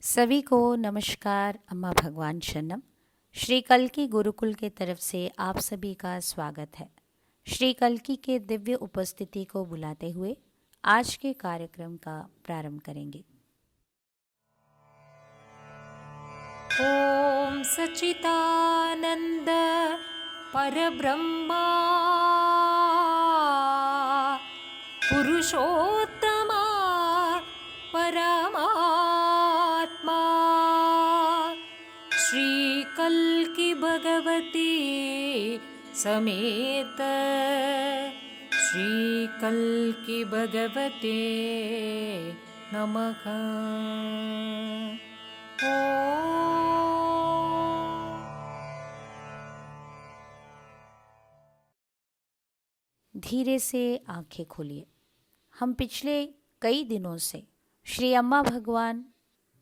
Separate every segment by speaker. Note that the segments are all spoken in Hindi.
Speaker 1: सभी को नमस्कार। अम्मा भगवान शरणम। श्री कल्की गुरुकुल के तरफ से आप सभी का स्वागत है। श्री कल्की के दिव्य उपस्थिति को बुलाते हुए आज के कार्यक्रम का प्रारंभ करेंगे।
Speaker 2: ओम सच्चिदानंद परब्रह्मा पुरुषोत्तमा परमात्मा श्री कल्की भगवती समेत श्री कल्की भगवते नमः।
Speaker 1: धीरे से आंखें खोलिए। हम पिछले कई दिनों से श्री अम्मा भगवान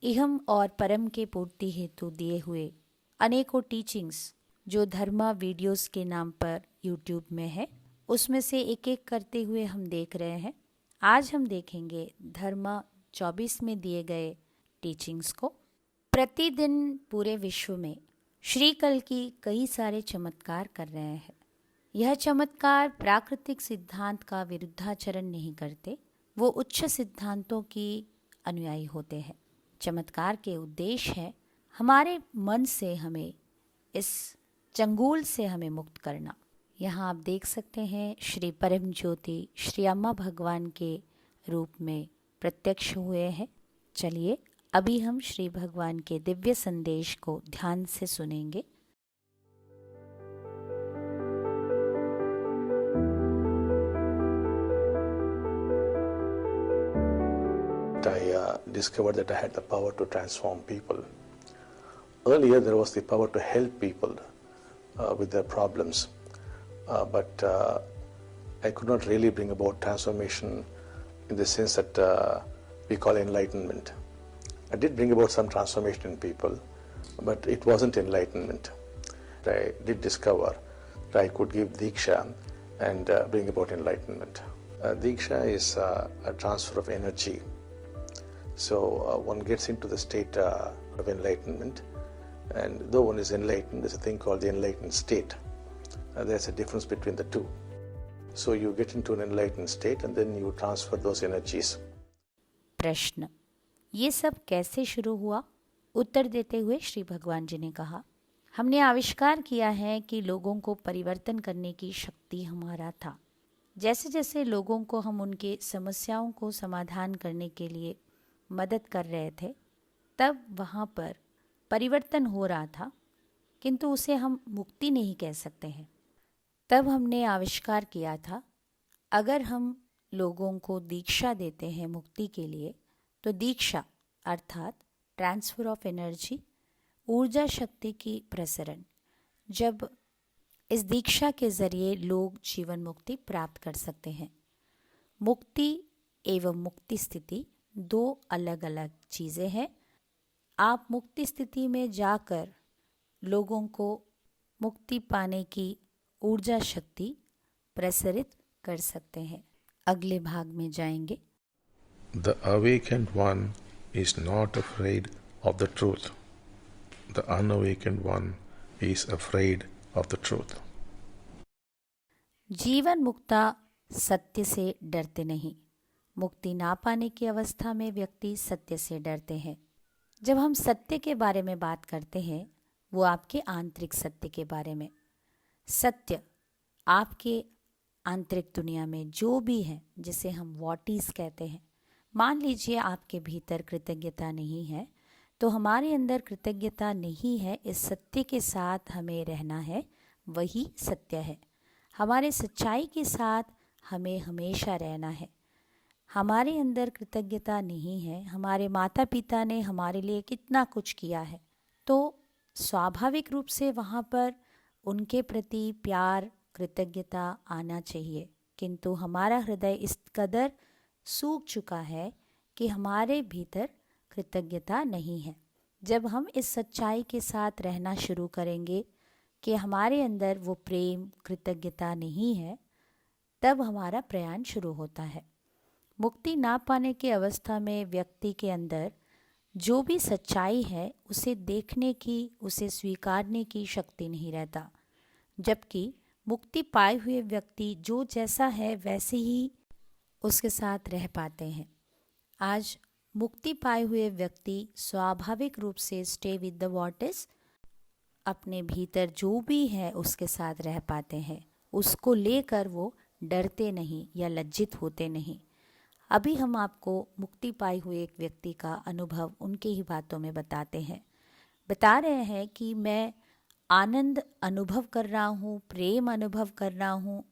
Speaker 1: इहम और परम के पूर्ति हेतु दिए हुए अनेकों टीचिंग्स जो धर्मा वीडियोस के नाम पर यूट्यूब में है, उसमें से एक एक करते हुए हम देख रहे हैं। आज हम देखेंगे धर्मा 24 में दिए गए टीचिंग्स को। प्रतिदिन पूरे विश्व में श्री कल्की कई सारे चमत्कार कर रहे हैं। यह चमत्कार प्राकृतिक सिद्धांत का विरुद्धाचरण नहीं करते, वो उच्च सिद्धांतों की अनुयायी होते हैं। चमत्कार के उद्देश्य है हमारे मन से हमें इस चंगुल से हमें मुक्त करना। यहाँ आप देख सकते हैं श्री परम ज्योति श्री अम्मा भगवान के रूप में प्रत्यक्ष हुए हैं। चलिए अभी हम श्री भगवान के दिव्य संदेश को ध्यान से सुनेंगे।
Speaker 3: I discovered that I had the power to transform people. Earlier, there was the power to help people with their problems, but I could not really bring about transformation in the sense that we call enlightenment. I did bring about some transformation in people, but it wasn't enlightenment. I did discover that I could give Diksha and bring about enlightenment. Diksha is a transfer of energy. So one gets into the state of enlightenment, and though one is enlightened, there's a thing called the enlightened state. There's a difference between the two. So you get into an enlightened state and then you transfer those energies.
Speaker 1: प्रश्न, ये सब कैसे शुरू हुआ? उत्तर देते हुए श्री भगवान जी ने कहा, हमने आविष्कार किया है कि लोगों को परिवर्तन करने की शक्ति हमारा था। जैसे जैसे लोगों को हम उनके समस्याओं को समाधान करने के लिए मदद कर रहे थे, तब वहाँ पर परिवर्तन हो रहा था, किंतु उसे हम मुक्ति नहीं कह सकते हैं। तब हमने आविष्कार किया था, अगर हम लोगों को दीक्षा देते हैं मुक्ति के लिए, तो दीक्षा अर्थात ट्रांसफ़र ऑफ एनर्जी, ऊर्जा शक्ति की प्रसरण, जब इस दीक्षा के ज़रिए लोग जीवन मुक्ति प्राप्त कर सकते हैं। मुक्ति एवं मुक्ति स्थिति दो अलग अलग चीज़ें हैं। आप मुक्ति स्थिति में जाकर लोगों को मुक्ति पाने की ऊर्जा शक्ति प्रसरित कर सकते हैं। अगले भाग में जाएंगे।
Speaker 4: The awakened one is not afraid of the truth. The unawakened one is afraid of the truth.
Speaker 1: जीवन मुक्ता सत्य से डरते नहीं। मुक्ति ना पाने की अवस्था में व्यक्ति सत्य से डरते हैं। जब हम सत्य के बारे में बात करते हैं, वो आपके आंतरिक सत्य के बारे में। सत्य आपके आंतरिक दुनिया में जो भी है, जिसे हम व्हाट इज कहते हैं। मान लीजिए आपके भीतर कृतज्ञता नहीं है, तो हमारे अंदर कृतज्ञता नहीं है, इस सत्य के साथ हमें रहना है, वही सत्य है। हमारे सच्चाई के साथ हमें हमेशा रहना है। हमारे अंदर कृतज्ञता नहीं है, हमारे माता पिता ने हमारे लिए कितना कुछ किया है, तो स्वाभाविक रूप से वहाँ पर उनके प्रति प्यार कृतज्ञता आना चाहिए। किंतु हमारा हृदय इस कदर सूख चुका है कि हमारे भीतर कृतज्ञता नहीं है। जब हम इस सच्चाई के साथ रहना शुरू करेंगे कि हमारे अंदर वो प्रेम कृतज्ञता नहीं है, तब हमारा प्रयाण शुरू होता है। मुक्ति ना पाने की अवस्था में व्यक्ति के अंदर जो भी सच्चाई है उसे देखने की, उसे स्वीकारने की शक्ति नहीं रहता। जबकि मुक्ति पाए हुए व्यक्ति जो जैसा है वैसे ही उसके साथ रह पाते हैं। आज मुक्ति पाए हुए व्यक्ति स्वाभाविक रूप से stay with the what is, अपने भीतर जो भी है उसके साथ रह पाते हैं। उसको लेकर वो डरते नहीं या लज्जित होते नहीं। अभी हम आपको मुक्ति पाए हुए एक व्यक्ति का अनुभव उनके ही बातों में बताते हैं। बता रहे हैं कि मैं आनंद अनुभव कर रहा हूँ, प्रेम अनुभव कर रहा हूँ,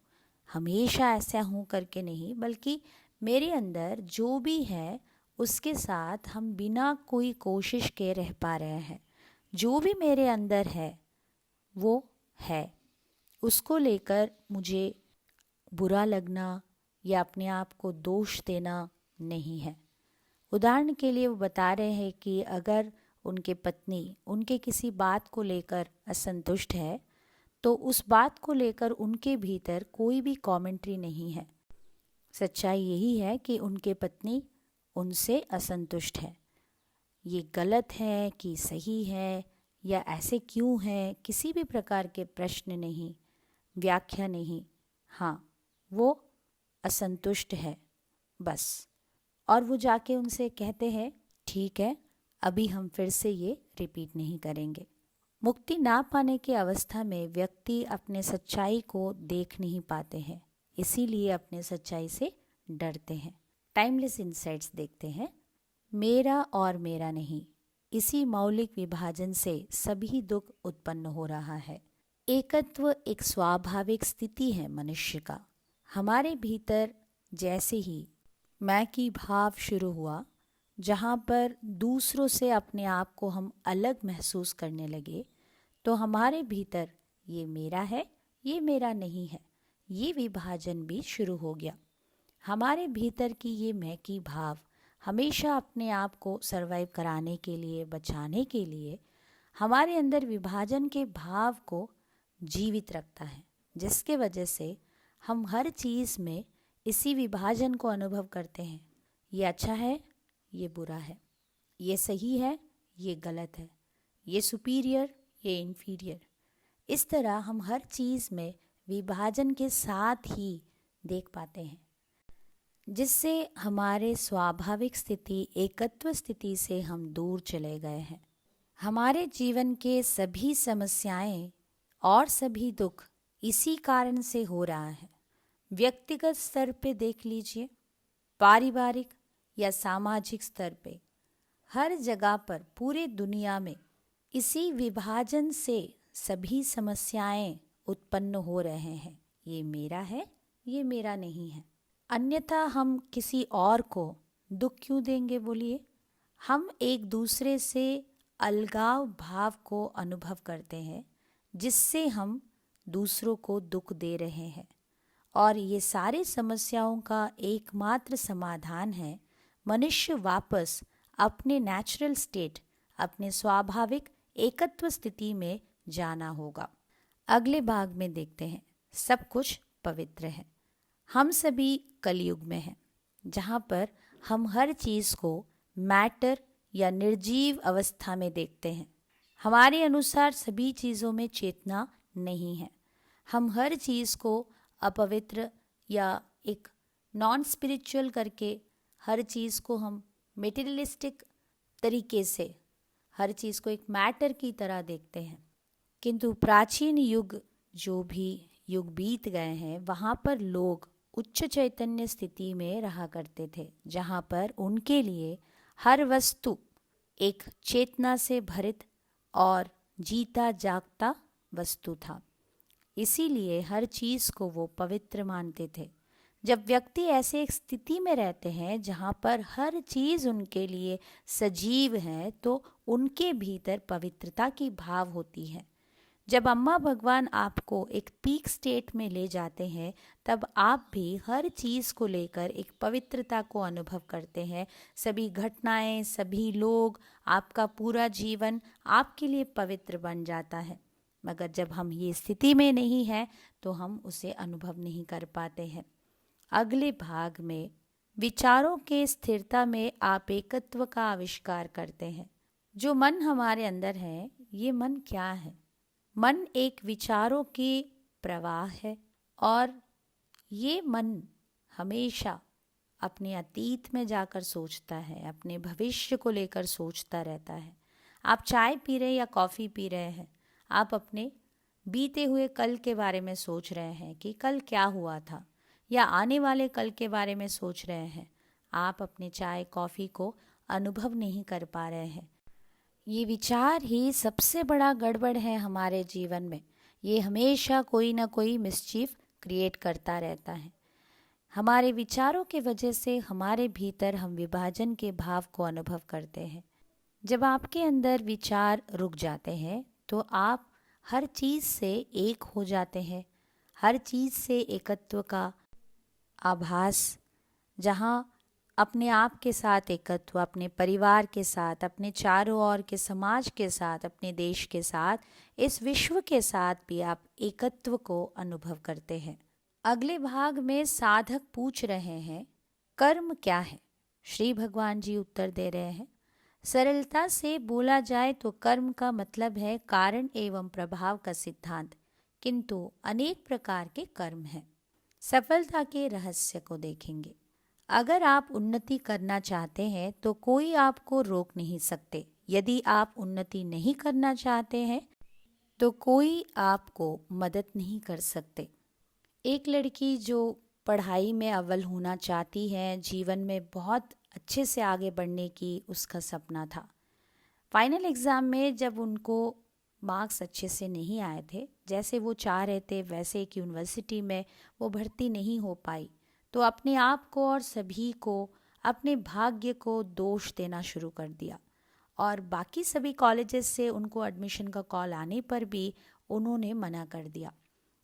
Speaker 1: हमेशा ऐसा हूँ करके नहीं, बल्कि मेरे अंदर जो भी है उसके साथ हम बिना कोई कोशिश के रह पा रहे हैं। जो भी मेरे अंदर है वो है, उसको लेकर मुझे बुरा लगना या अपने आप को दोष देना नहीं है। उदाहरण के लिए वो बता रहे हैं कि अगर उनके पत्नी उनके किसी बात को लेकर असंतुष्ट है तो उस बात को लेकर उनके भीतर कोई भी कमेंट्री नहीं है। सच्चाई यही है कि उनके पत्नी उनसे असंतुष्ट है। ये गलत है कि सही है या ऐसे क्यों है, किसी भी प्रकार के प्रश्न नहीं, व्याख्या नहीं। हाँ, वो असंतुष्ट है बस। और वो जाके उनसे कहते हैं ठीक है, अभी हम फिर से ये रिपीट नहीं करेंगे। मुक्ति ना पाने की अवस्था में व्यक्ति अपने सच्चाई को देख नहीं पाते हैं, इसीलिए अपने सच्चाई से डरते हैं। टाइमलेस इनसाइट्स देखते हैं। मेरा और मेरा नहीं, इसी मौलिक विभाजन से सभी दुख उत्पन्न हो रहा है। एकत्व एक स्वाभाविक स्थिति है मनुष्य का। हमारे भीतर जैसे ही मैं की भाव शुरू हुआ, जहाँ पर दूसरों से अपने आप को हम अलग महसूस करने लगे, तो हमारे भीतर ये मेरा है, ये मेरा नहीं है, ये विभाजन भी शुरू हो गया। हमारे भीतर की ये मैं की भाव हमेशा अपने आप को सरवाइव कराने के लिए, बचाने के लिए हमारे अंदर विभाजन के भाव को जीवित रखता है, जिसके वजह से हम हर चीज़ में इसी विभाजन को अनुभव करते हैं। ये अच्छा है, ये बुरा है, ये सही है, ये गलत है, ये सुपीरियर, ये इन्फीरियर। इस तरह हम हर चीज़ में विभाजन के साथ ही देख पाते हैं, जिससे हमारे स्वाभाविक स्थिति, एकत्व स्थिति से हम दूर चले गए हैं। हमारे जीवन के सभी समस्याएं और सभी दुख इसी कारण से हो रहा है। व्यक्तिगत स्तर पे देख लीजिए, पारिवारिक या सामाजिक स्तर पे, हर जगह पर पूरे दुनिया में इसी विभाजन से सभी समस्याएं उत्पन्न हो रहे हैं। ये मेरा है, ये मेरा नहीं है। अन्यथा हम किसी और को दुख क्यों देंगे बोलिए? हम एक दूसरे से अलगाव भाव को अनुभव करते हैं, जिससे हम दूसरों को दुख दे रहे हैं। और ये सारी समस्याओं का एकमात्र समाधान है मनुष्य वापस अपने नेचुरल स्टेट, अपने स्वाभाविक एकत्व स्थिति में जाना होगा। अगले भाग में देखते हैं, सब कुछ पवित्र है। हम सभी कलयुग में हैं, जहाँ पर हम हर चीज़ को मैटर या निर्जीव अवस्था में देखते हैं। हमारे अनुसार सभी चीज़ों में चेतना नहीं है। हम हर चीज़ को अपवित्र या एक नॉन स्पिरिचुअल करके, हर चीज़ को हम मेटीरियलिस्टिक तरीके से हर चीज़ को एक मैटर की तरह देखते हैं। किंतु प्राचीन युग, जो भी युग बीत गए हैं, वहाँ पर लोग उच्च चैतन्य स्थिति में रहा करते थे, जहाँ पर उनके लिए हर वस्तु एक चेतना से भरित और जीता जागता वस्तु था। इसीलिए हर चीज़ को वो पवित्र मानते थे। जब व्यक्ति ऐसे एक स्थिति में रहते हैं जहाँ पर हर चीज़ उनके लिए सजीव है, तो उनके भीतर पवित्रता की भाव होती है। जब अम्मा भगवान आपको एक पीक स्टेट में ले जाते हैं, तब आप भी हर चीज़ को लेकर एक पवित्रता को अनुभव करते हैं। सभी घटनाएं, सभी लोग, आपका पूरा जीवन आपके लिए पवित्र बन जाता है। मगर जब हम ये स्थिति में नहीं हैं, तो हम उसे अनुभव नहीं कर पाते हैं। अगले भाग में विचारों के स्थिरता में आप एकत्व का आविष्कार करते हैं। जो मन हमारे अंदर है, ये मन क्या है? मन एक विचारों की प्रवाह है और ये मन हमेशा अपने अतीत में जाकर सोचता है, अपने भविष्य को लेकर सोचता रहता है। आप चाय पी रहे या कॉफ़ी पी रहे हैं, आप अपने बीते हुए कल के बारे में सोच रहे हैं कि कल क्या हुआ था, या आने वाले कल के बारे में सोच रहे हैं। आप अपने चाय कॉफ़ी को अनुभव नहीं कर पा रहे हैं। ये विचार ही सबसे बड़ा गड़बड़ है हमारे जीवन में। ये हमेशा कोई ना कोई मिसचीफ क्रिएट करता रहता है। हमारे विचारों के वजह से हमारे भीतर हम विभाजन के भाव को अनुभव करते हैं। जब आपके अंदर विचार रुक जाते हैं तो आप हर चीज़ से एक हो जाते हैं, हर चीज़ से एकत्व का आभास, जहाँ अपने आप के साथ एकत्व, अपने परिवार के साथ, अपने चारों ओर के समाज के साथ, अपने देश के साथ, इस विश्व के साथ भी आप एकत्व को अनुभव करते हैं। अगले भाग में साधक पूछ रहे हैं, कर्म क्या है? श्री भगवान जी उत्तर दे रहे हैं, सरलता से बोला जाए तो कर्म का मतलब है कारण एवं प्रभाव का सिद्धांत, किंतु अनेक प्रकार के कर्म हैं। सफलता के रहस्य को देखेंगे। अगर आप उन्नति करना चाहते हैं तो कोई आपको रोक नहीं सकते। यदि आप उन्नति नहीं करना चाहते हैं तो कोई आपको मदद नहीं कर सकते। एक लड़की जो पढ़ाई में अव्वल होना चाहती है, जीवन में बहुत अच्छे से आगे बढ़ने की उसका सपना था। फाइनल एग्ज़ाम में जब उनको मार्क्स अच्छे से नहीं आए थे, जैसे वो चाह रहे थे वैसे एक यूनिवर्सिटी में वो भर्ती नहीं हो पाई, तो अपने आप को और सभी को, अपने भाग्य को दोष देना शुरू कर दिया। और बाकी सभी कॉलेजेस से उनको एडमिशन का कॉल आने पर भी उन्होंने मना कर दिया।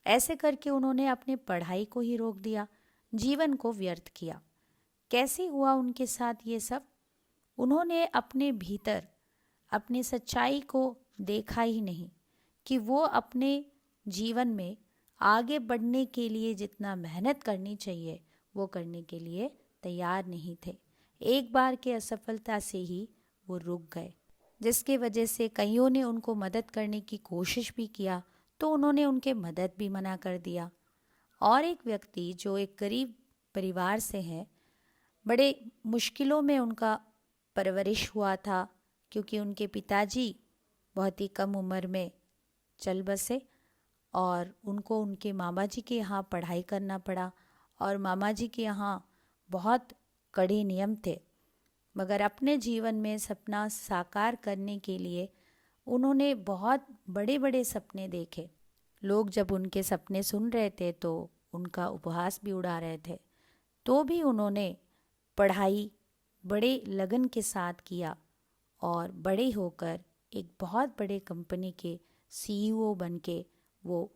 Speaker 1: ऐसे करके उन्होंने अपने पढ़ाई को ही रोक दिया, जीवन को व्यर्थ किया। कैसे हुआ उनके साथ ये सब? उन्होंने अपने भीतर अपनी सच्चाई को देखा ही नहीं कि वो अपने जीवन में आगे बढ़ने के लिए जितना मेहनत करनी चाहिए वो करने के लिए तैयार नहीं थे। एक बार के असफलता से ही वो रुक गए, जिसके वजह से कईयों ने उनको मदद करने की कोशिश भी किया तो उन्होंने उनके मदद भी मना कर दिया। और एक व्यक्ति जो एक गरीब परिवार से है, बड़े मुश्किलों में उनका परवरिश हुआ था क्योंकि उनके पिताजी बहुत ही कम उम्र में चल बसे और उनको उनके मामा जी के यहाँ पढ़ाई करना पड़ा। और मामा जी के यहाँ बहुत कड़े नियम थे, मगर अपने जीवन में सपना साकार करने के लिए उन्होंने बहुत बड़े बड़े सपने देखे। लोग जब उनके सपने सुन रहे थे तो उनका उपहास भी उड़ा रहे थे, तो भी उन्होंने पढ़ाई बड़े लगन के साथ किया और बड़े होकर एक बहुत बड़े कंपनी के सीईओ बनके वो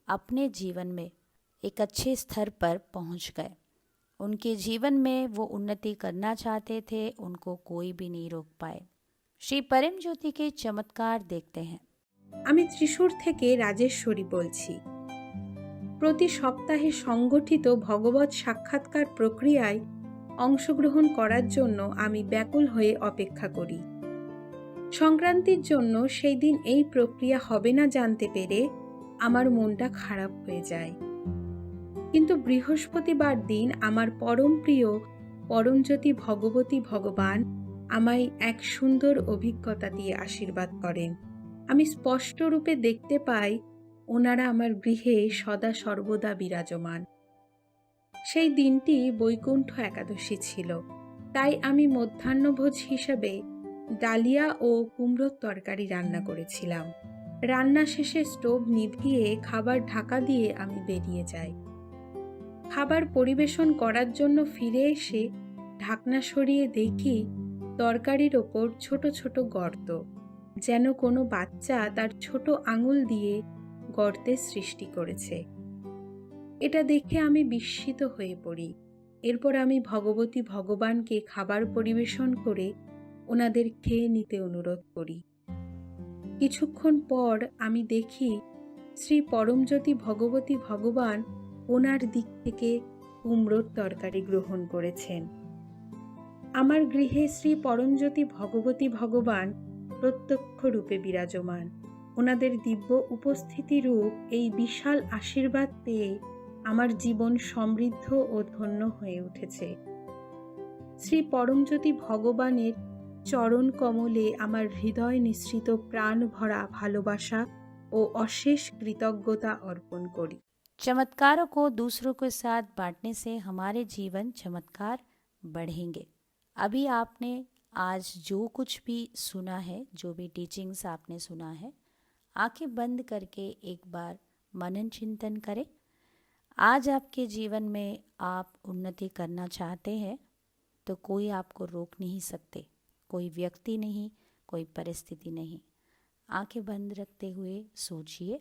Speaker 1: अपने जीवन में एक अच्छे स्तर पर पहुंच गए। उनके जीवन में वो उन्नति करना चाहते थे, उनको कोई भी नहीं रोक पाए। श्री परम ज्योति के चमत्कार देखते हैं।
Speaker 5: আমি ত্রিশূর থেকে রাজেশ্বরী বলছি। প্রতি সপ্তাহে সংগঠিত ভগবত সাক্ষাৎকার প্রক্রিয়ায় অংশগ্রহণ করার জন্য আমি ব্যাকুল হয়ে অপেক্ষা করি। সংক্রান্তির জন্য সেই দিন এই প্রক্রিয়া হবে না জানতে পেরে আমার মনটা খারাপ হয়ে যায়। কিন্তু বৃহস্পতিবার দিন আমার পরম প্রিয় পরমজ্যোতি ভগবতী ভগবান আমায় এক সুন্দর অভিজ্ঞতা দিয়ে আশীর্বাদ করেন। আমি স্পষ্ট রূপে দেখতে পাই ওনারা আমার গৃহে সদা সর্বদা বিরাজমান। সেই দিনটি বৈকুণ্ঠ একাদশী ছিল, তাই আমি মধ্যাহ্নভোজ হিসেবে ডালিয়া ও কুমড়োর তরকারি রান্না করেছিলাম। রান্না শেষে স্টোভ নিভিয়ে খাবার ঢাকা দিয়ে আমি বেরিয়ে যাই। খাবার পরিবেশন করার জন্য ফিরে এসে ঢাকনা সরিয়ে দেখি তরকারির ওপর ছোট ছোট গর্ত, যেন কোনো বাচ্চা তার ছোট আঙুল দিয়ে গর্তের সৃষ্টি করেছে। এটা দেখে আমি বিস্মিত হয়ে পড়ি। এরপর আমি ভগবতী ভগবানকে খাবার পরিবেশন করে ওনাদের খেয়ে নিতে অনুরোধ করি। কিছুক্ষণ পর আমি দেখি শ্রী পরমজ্যোতি ভগবতী ভগবান ওনার দিক থেকে কুমড়োর তরকারি গ্রহণ করেছেন। আমার গৃহে শ্রী পরমজ্যোতি ভগবতী ভগবান প্রত্যক্ষ রূপে বিরাজমান। ওনাদের দিব্য উপস্থিতি রূপ এই বিশাল আশীর্বাদ পেয়ে আমার জীবন সমৃদ্ধ ও ধন্য হয়ে উঠেছে। শ্রী পরমজ্যোতি ভগবানের চরণ কমলে আমার হৃদয় নিঃসৃত প্রাণ ভরা ভালোবাসা ও অশেষ কৃতজ্ঞতা অর্পণ করি।
Speaker 1: चमत्कारों को दूसरों के साथ बांटने से हमारे जीवन चमत्कार बढ़ेंगे। अभी आपने आज जो कुछ भी सुना है, जो भी टीचिंग्स आपने सुना है, आंखें बंद करके एक बार मनन चिंतन करें। आज आपके जीवन में आप उन्नति करना चाहते हैं तो कोई आपको रोक नहीं सकते, कोई व्यक्ति नहीं, कोई परिस्थिति नहीं। आंखें बंद रखते हुए सोचिए।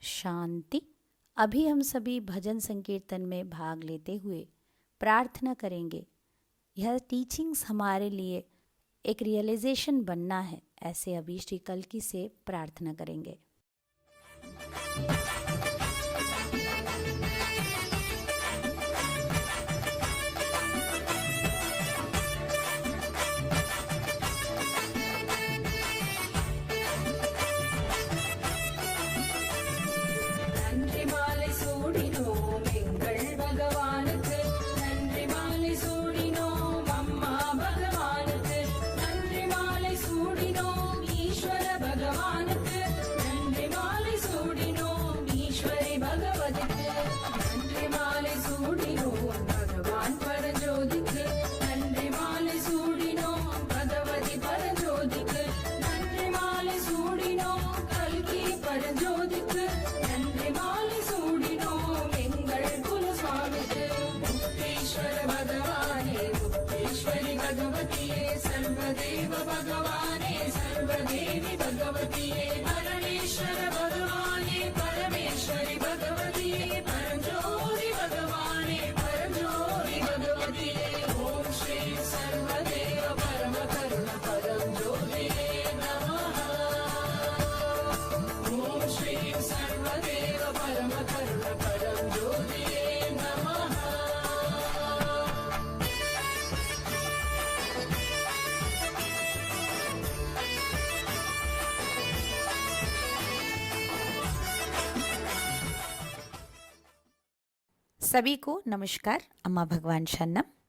Speaker 1: शांति। अभी हम सभी भजन संकीर्तन में भाग लेते हुए प्रार्थना करेंगे। यह टीचिंग्स हमारे लिए एक रियलाइजेशन बनना है, ऐसे अभी श्री कल्की से प्रार्थना करेंगे। सभी को नमस्कार। अम्मा भगवान शरणम।